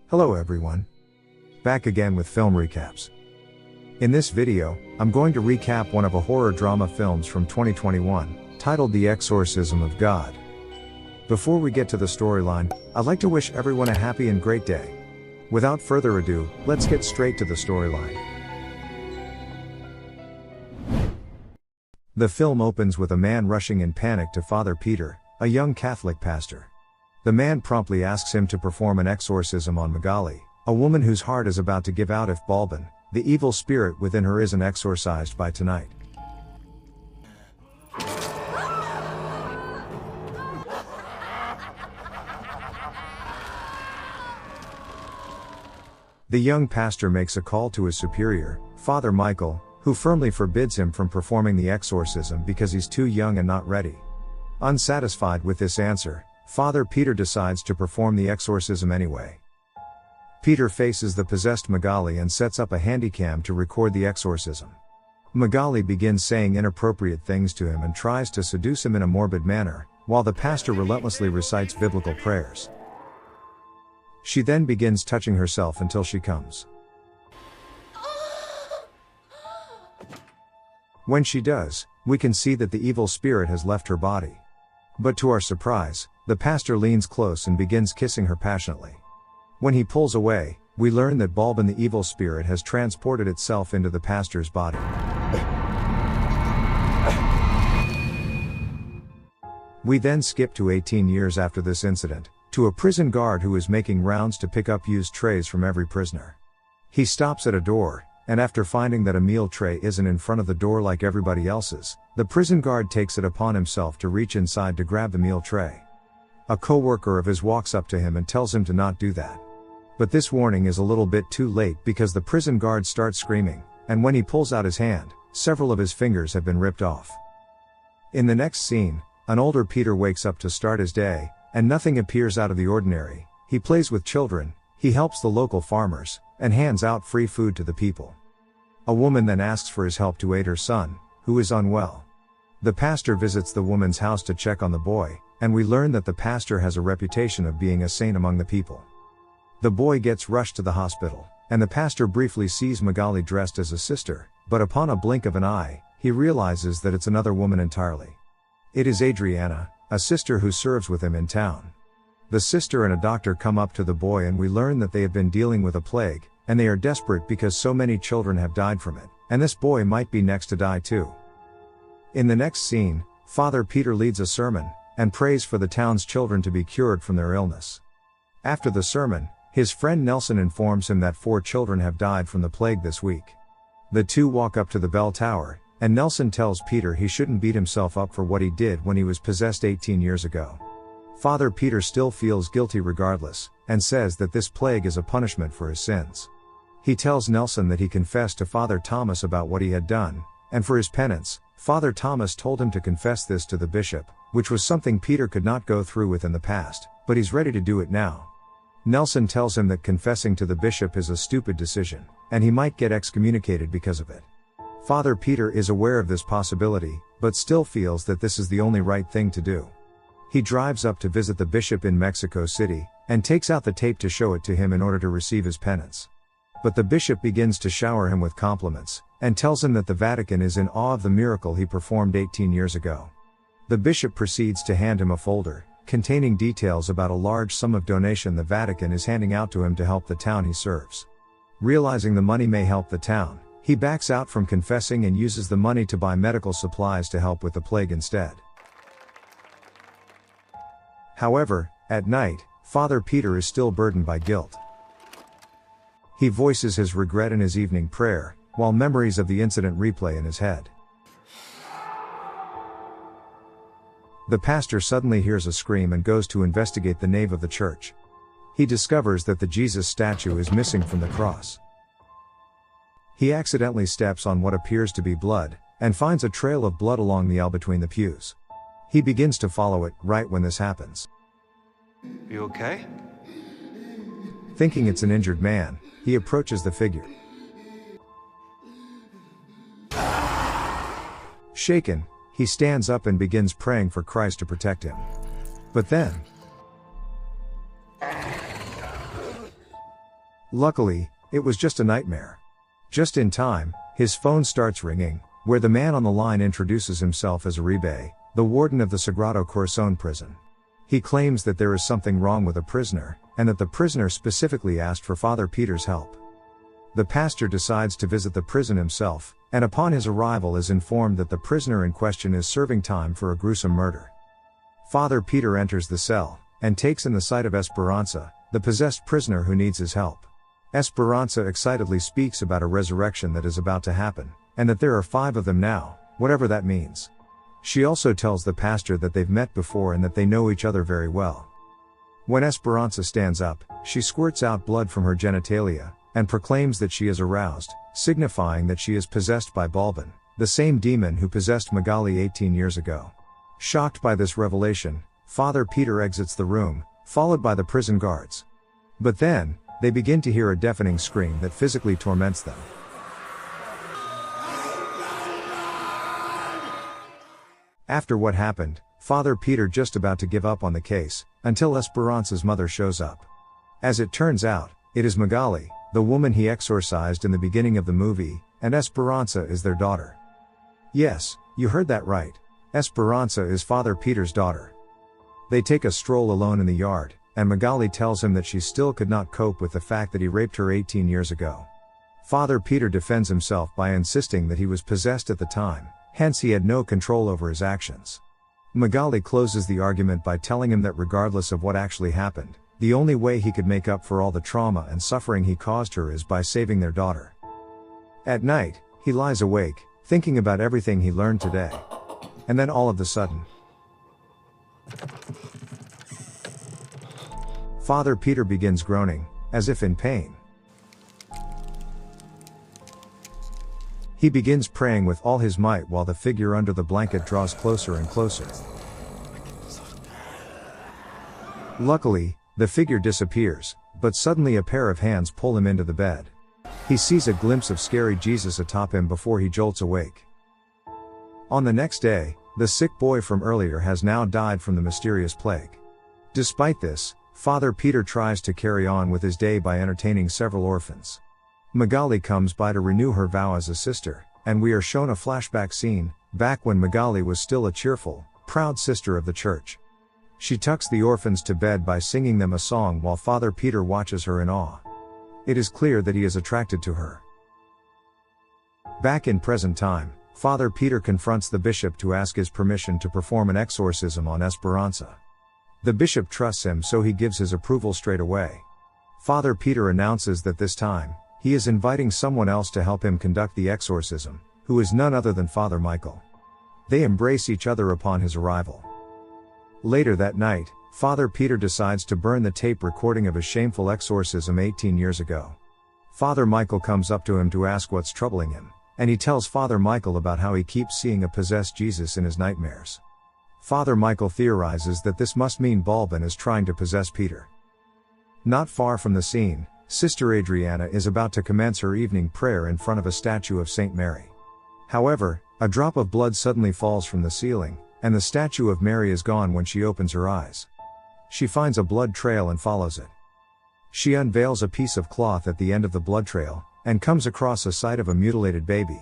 Hello everyone. Back again with film recaps. In this video, I'm going to recap one of a horror drama films from 2021, titled The Exorcism of God. Before we get to the storyline, I'd like to wish everyone a happy and great day. Without further ado, let's get straight to the storyline. The film opens with a man rushing in panic to Father Peter, a young Catholic pastor. The man promptly asks him to perform an exorcism on Magali, a woman whose heart is about to give out if Balban, the evil spirit within her, isn't exorcised by tonight. The young pastor makes a call to his superior, Father Michael, who firmly forbids him from performing the exorcism because he's too young and not ready. Unsatisfied with this answer, Father Peter decides to perform the exorcism anyway. Peter faces the possessed Magali and sets up a handycam to record the exorcism. Magali begins saying inappropriate things to him and tries to seduce him in a morbid manner, while the pastor relentlessly recites biblical prayers. She then begins touching herself until she comes. When she does, we can see that the evil spirit has left her body. But to our surprise, the pastor leans close and begins kissing her passionately. When he pulls away, we learn that Balban, the evil spirit, has transported itself into the pastor's body. We then skip to 18 years after this incident, to a prison guard who is making rounds to pick up used trays from every prisoner. He stops at a door, and after finding that a meal tray isn't in front of the door like everybody else's, the prison guard takes it upon himself to reach inside to grab the meal tray. A co-worker of his walks up to him and tells him to not do that. But this warning is a little bit too late because the prison guard starts screaming, and when he pulls out his hand, several of his fingers have been ripped off. In the next scene, an older Peter wakes up to start his day, and nothing appears out of the ordinary. He plays with children, he helps the local farmers, and hands out free food to the people. A woman then asks for his help to aid her son, who is unwell. The pastor visits the woman's house to check on the boy, and we learn that the pastor has a reputation of being a saint among the people. The boy gets rushed to the hospital, and the pastor briefly sees Magali dressed as a sister, but upon a blink of an eye, he realizes that it's another woman entirely. It is Adriana, a sister who serves with him in town. The sister and a doctor come up to the boy and we learn that they have been dealing with a plague, and they are desperate because so many children have died from it, and this boy might be next to die too. In the next scene, Father Peter leads a sermon, and prays for the town's children to be cured from their illness. After the sermon, his friend Nelson informs him that 4 children have died from the plague this week. The two walk up to the bell tower, and Nelson tells Peter he shouldn't beat himself up for what he did when he was possessed 18 years ago. Father Peter still feels guilty regardless, and says that this plague is a punishment for his sins. He tells Nelson that he confessed to Father Thomas about what he had done, and for his penance, Father Thomas told him to confess this to the bishop, which was something Peter could not go through with in the past, but he's ready to do it now. Nelson tells him that confessing to the bishop is a stupid decision, and he might get excommunicated because of it. Father Peter is aware of this possibility, but still feels that this is the only right thing to do. He drives up to visit the bishop in Mexico City, and takes out the tape to show it to him in order to receive his penance. But the bishop begins to shower him with compliments, and tells him that the Vatican is in awe of the miracle he performed 18 years ago. The bishop proceeds to hand him a folder, containing details about a large sum of donation the Vatican is handing out to him to help the town he serves. Realizing the money may help the town, he backs out from confessing and uses the money to buy medical supplies to help with the plague instead. However, at night, Father Peter is still burdened by guilt. He voices his regret in his evening prayer, while memories of the incident replay in his head. The pastor suddenly hears a scream and goes to investigate the nave of the church. He discovers that the Jesus statue is missing from the cross. He accidentally steps on what appears to be blood, and finds a trail of blood along the aisle between the pews. He begins to follow it, right when this happens. You okay? Thinking it's an injured man, he approaches the figure. Shaken, he stands up and begins praying for Christ to protect him. But then, Luckily, it was just a nightmare. Just in time, his phone starts ringing, where the man on the line introduces himself as Uribe, the warden of the Sagrado Corazon prison. He claims that there is something wrong with a prisoner, and that the prisoner specifically asked for Father Peter's help. The pastor decides to visit the prison himself, and upon his arrival is informed that the prisoner in question is serving time for a gruesome murder. Father Peter enters the cell, and takes in the sight of Esperanza, the possessed prisoner who needs his help. Esperanza excitedly speaks about a resurrection that is about to happen, and that there are 5 of them now, whatever that means. She also tells the pastor that they've met before and that they know each other very well. When Esperanza stands up, she squirts out blood from her genitalia, and proclaims that she is aroused, signifying that she is possessed by Balban, the same demon who possessed Magali 18 years ago. Shocked by this revelation, Father Peter exits the room, followed by the prison guards. But then, they begin to hear a deafening scream that physically torments them. After what happened, Father Peter just about to give up on the case, until Esperanza's mother shows up. As it turns out, it is Magali, the woman he exorcised in the beginning of the movie, and Esperanza is their daughter. Yes, you heard that right. Esperanza is Father Peter's daughter. They take a stroll alone in the yard, and Magali tells him that she still could not cope with the fact that he raped her 18 years ago. Father Peter defends himself by insisting that he was possessed at the time, hence he had no control over his actions. Magali closes the argument by telling him that regardless of what actually happened, the only way he could make up for all the trauma and suffering he caused her is by saving their daughter. At night, he lies awake, thinking about everything he learned today. And then all of a sudden, Father Peter begins groaning, as if in pain. He begins praying with all his might while the figure under the blanket draws closer and closer. Luckily, the figure disappears, but suddenly a pair of hands pull him into the bed. He sees a glimpse of scary Jesus atop him before he jolts awake. On the next day, the sick boy from earlier has now died from the mysterious plague. Despite this, Father Peter tries to carry on with his day by entertaining several orphans. Magali comes by to renew her vow as a sister, and we are shown a flashback scene, back when Magali was still a cheerful, proud sister of the church. She tucks the orphans to bed by singing them a song while Father Peter watches her in awe. It is clear that he is attracted to her. Back in present time, Father Peter confronts the bishop to ask his permission to perform an exorcism on Esperanza. The bishop trusts him, so he gives his approval straight away. Father Peter announces that this time, he is inviting someone else to help him conduct the exorcism, who is none other than Father Michael. They embrace each other upon his arrival. Later that night, Father Peter decides to burn the tape recording of his shameful exorcism 18 years ago. Father Michael comes up to him to ask what's troubling him, and he tells Father Michael about how he keeps seeing a possessed Jesus in his nightmares. Father Michael theorizes that this must mean Balban is trying to possess Peter. Not far from the scene, Sister Adriana is about to commence her evening prayer in front of a statue of Saint Mary. However, a drop of blood suddenly falls from the ceiling, and the statue of Mary is gone when she opens her eyes. She finds a blood trail and follows it. She unveils a piece of cloth at the end of the blood trail, and comes across a sight of a mutilated baby.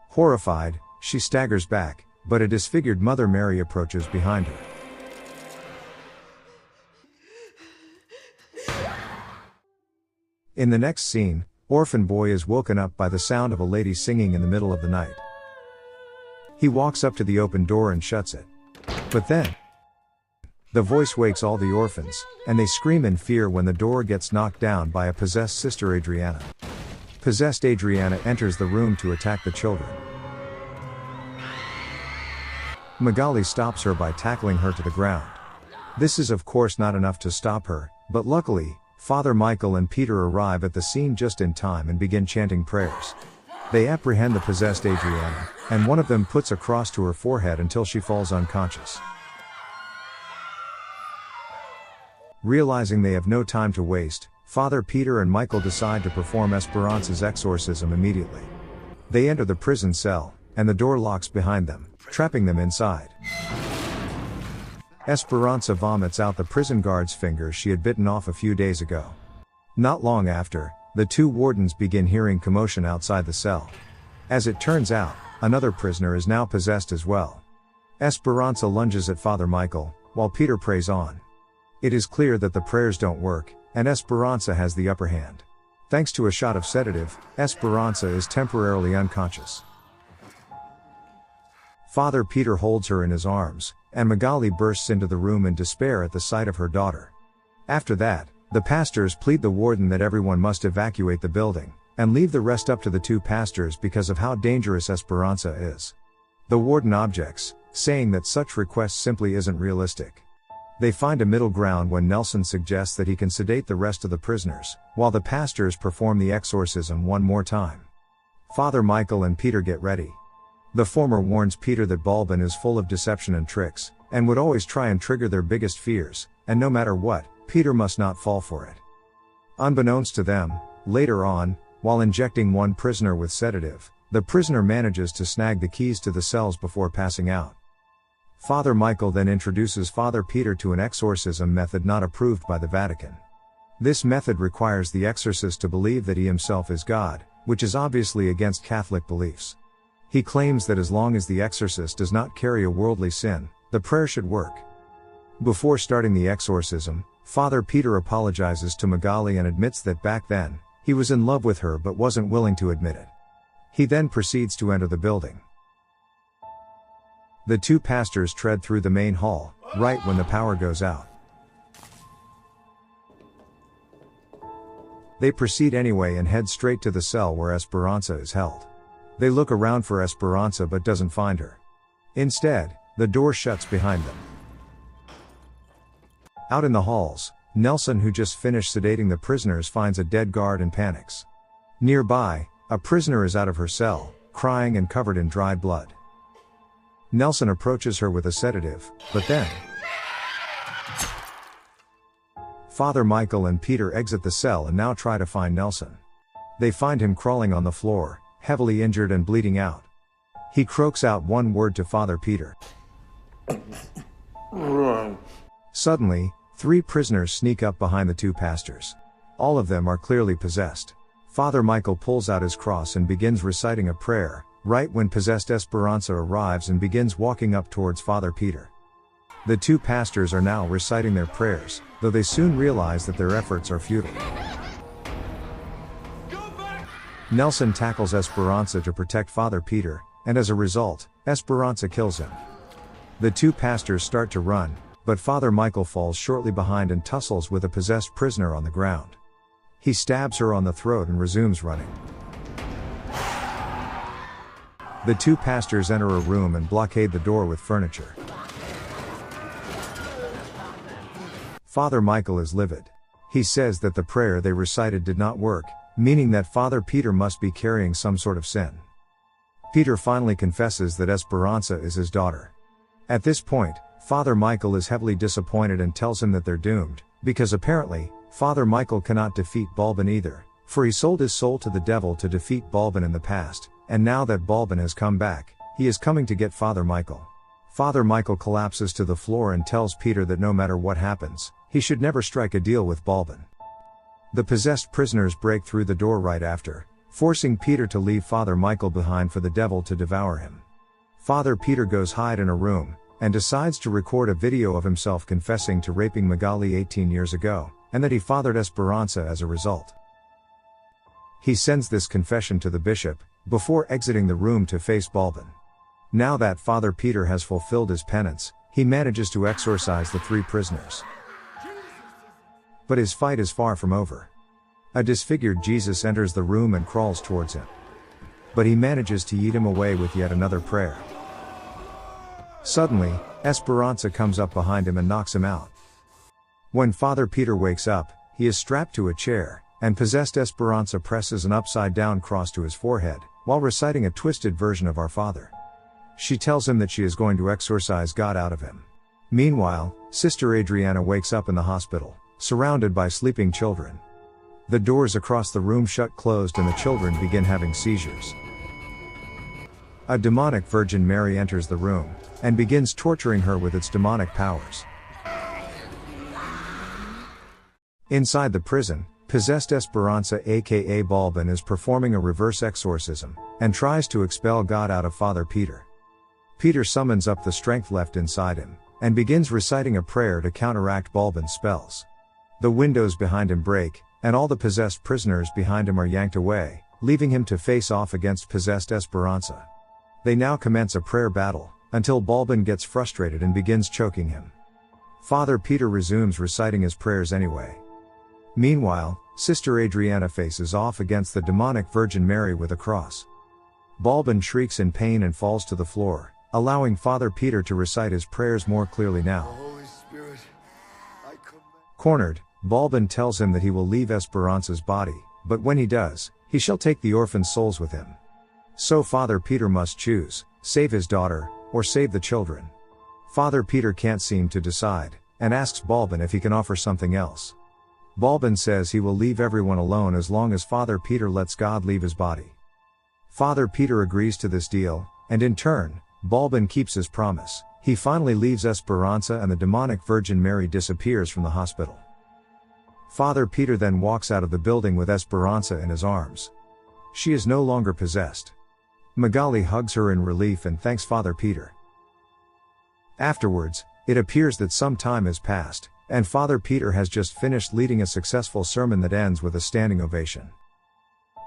Horrified, she staggers back, but a disfigured Mother Mary approaches behind her. In the next scene, Orphan Boy is woken up by the sound of a lady singing in the middle of the night. He walks up to the open door and shuts it. But then, the voice wakes all the orphans, and they scream in fear when the door gets knocked down by a possessed Sister Adriana. Possessed Adriana enters the room to attack the children. Magali stops her by tackling her to the ground. This is of course not enough to stop her, but luckily, Father Michael and Peter arrive at the scene just in time and begin chanting prayers. They apprehend the possessed Adriana, and one of them puts a cross to her forehead until she falls unconscious. Realizing they have no time to waste, Father Peter and Michael decide to perform Esperanza's exorcism immediately. They enter the prison cell, and the door locks behind them, trapping them inside. Esperanza vomits out the prison guard's fingers she had bitten off a few days ago. Not long after, the two wardens begin hearing commotion outside the cell. As it turns out, another prisoner is now possessed as well. Esperanza lunges at Father Michael, while Peter prays on. It is clear that the prayers don't work, and Esperanza has the upper hand. Thanks to a shot of sedative, Esperanza is temporarily unconscious. Father Peter holds her in his arms, and Magali bursts into the room in despair at the sight of her daughter. After that, the pastors plead the warden that everyone must evacuate the building, and leave the rest up to the two pastors because of how dangerous Esperanza is. The warden objects, saying that such request simply isn't realistic. They find a middle ground when Nelson suggests that he can sedate the rest of the prisoners, while the pastors perform the exorcism one more time. Father Michael and Peter get ready. The former warns Peter that Balbin is full of deception and tricks, and would always try and trigger their biggest fears, and no matter what, Peter must not fall for it. Unbeknownst to them, later on, while injecting one prisoner with sedative, the prisoner manages to snag the keys to the cells before passing out. Father Michael then introduces Father Peter to an exorcism method not approved by the Vatican. This method requires the exorcist to believe that he himself is God, which is obviously against Catholic beliefs. He claims that as long as the exorcist does not carry a worldly sin, the prayer should work. Before starting the exorcism, Father Peter apologizes to Magali and admits that back then, he was in love with her but wasn't willing to admit it. He then proceeds to enter the building. The two pastors tread through the main hall, right when the power goes out. They proceed anyway and head straight to the cell where Esperanza is held. They look around for Esperanza but doesn't find her. Instead, the door shuts behind them. Out in the halls, Nelson, who just finished sedating the prisoners, finds a dead guard and panics. Nearby, a prisoner is out of her cell, crying and covered in dried blood. Nelson approaches her with a sedative, but then Father Michael and Peter exit the cell and now try to find Nelson. They find him crawling on the floor, heavily injured and bleeding out. He croaks out one word to Father Peter. Suddenly, 3 prisoners sneak up behind the two pastors. All of them are clearly possessed. Father Michael pulls out his cross and begins reciting a prayer, right when possessed Esperanza arrives and begins walking up towards Father Peter. The two pastors are now reciting their prayers, though they soon realize that their efforts are futile. Nelson tackles Esperanza to protect Father Peter, and as a result, Esperanza kills him. The two pastors start to run, but Father Michael falls shortly behind and tussles with a possessed prisoner on the ground. He stabs her on the throat and resumes running. The two pastors enter a room and blockade the door with furniture. Father Michael is livid. He says that the prayer they recited did not work, meaning that Father Peter must be carrying some sort of sin. Peter finally confesses that Esperanza is his daughter. At this point, Father Michael is heavily disappointed and tells him that they're doomed, because apparently, Father Michael cannot defeat Balbin either, for he sold his soul to the devil to defeat Balbin in the past, and now that Balbin has come back, he is coming to get Father Michael. Father Michael collapses to the floor and tells Peter that no matter what happens, he should never strike a deal with Balbin. The possessed prisoners break through the door right after, forcing Peter to leave Father Michael behind for the devil to devour him. Father Peter goes hide in a room, and decides to record a video of himself confessing to raping Magali 18 years ago, and that he fathered Esperanza as a result. He sends this confession to the bishop, before exiting the room to face Balbin. Now that Father Peter has fulfilled his penance, he manages to exorcise the 3 prisoners. But his fight is far from over. A disfigured Jesus enters the room and crawls towards him. But he manages to eat him away with yet another prayer. Suddenly, Esperanza comes up behind him and knocks him out. When Father Peter wakes up, he is strapped to a chair, and possessed Esperanza presses an upside-down cross to his forehead, while reciting a twisted version of Our Father. She tells him that she is going to exorcise God out of him. Meanwhile, Sister Adriana wakes up in the hospital, surrounded by sleeping children. The doors across the room shut closed and the children begin having seizures. A demonic Virgin Mary enters the room, and begins torturing her with its demonic powers. Inside the prison, Possessed Esperanza aka Balbin is performing a reverse exorcism, and tries to expel God out of Father Peter. Peter summons up the strength left inside him, and begins reciting a prayer to counteract Balbin's spells. The windows behind him break, and all the possessed prisoners behind him are yanked away, leaving him to face off against possessed Esperanza. They now commence a prayer battle, until Balbin gets frustrated and begins choking him. Father Peter resumes reciting his prayers anyway. Meanwhile, Sister Adriana faces off against the demonic Virgin Mary with a cross. Balbin shrieks in pain and falls to the floor, allowing Father Peter to recite his prayers more clearly now. Holy Spirit, Cornered, Balbin tells him that he will leave Esperanza's body, but when he does, he shall take the orphan souls with him. So Father Peter must choose, save his daughter, or save the children. Father Peter can't seem to decide, and asks Balbin if he can offer something else. Balbin says he will leave everyone alone as long as Father Peter lets God leave his body. Father Peter agrees to this deal, and in turn, Balbin keeps his promise. He finally leaves Esperanza and the demonic Virgin Mary disappears from the hospital. Father Peter then walks out of the building with Esperanza in his arms. She is no longer possessed. Magali hugs her in relief and thanks Father Peter. Afterwards, it appears that some time has passed, and Father Peter has just finished leading a successful sermon that ends with a standing ovation.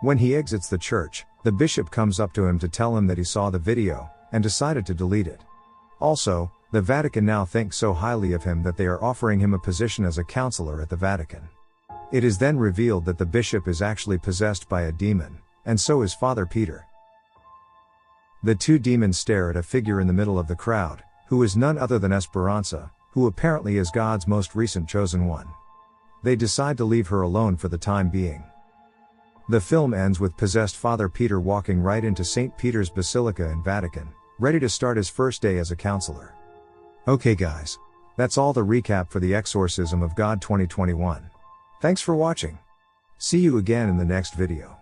When he exits the church, the bishop comes up to him to tell him that he saw the video, and decided to delete it. Also, the Vatican now thinks so highly of him that they are offering him a position as a counselor at the Vatican. It is then revealed that the bishop is actually possessed by a demon, and so is Father Peter. The two demons stare at a figure in the middle of the crowd, who is none other than Esperanza, who apparently is God's most recent chosen one. They decide to leave her alone for the time being. The film ends with possessed Father Peter walking right into St. Peter's Basilica in Vatican, ready to start his first day as a counselor. Okay guys. That's all the recap for the Exorcism of God 2021. Thanks for watching. See you again in the next video.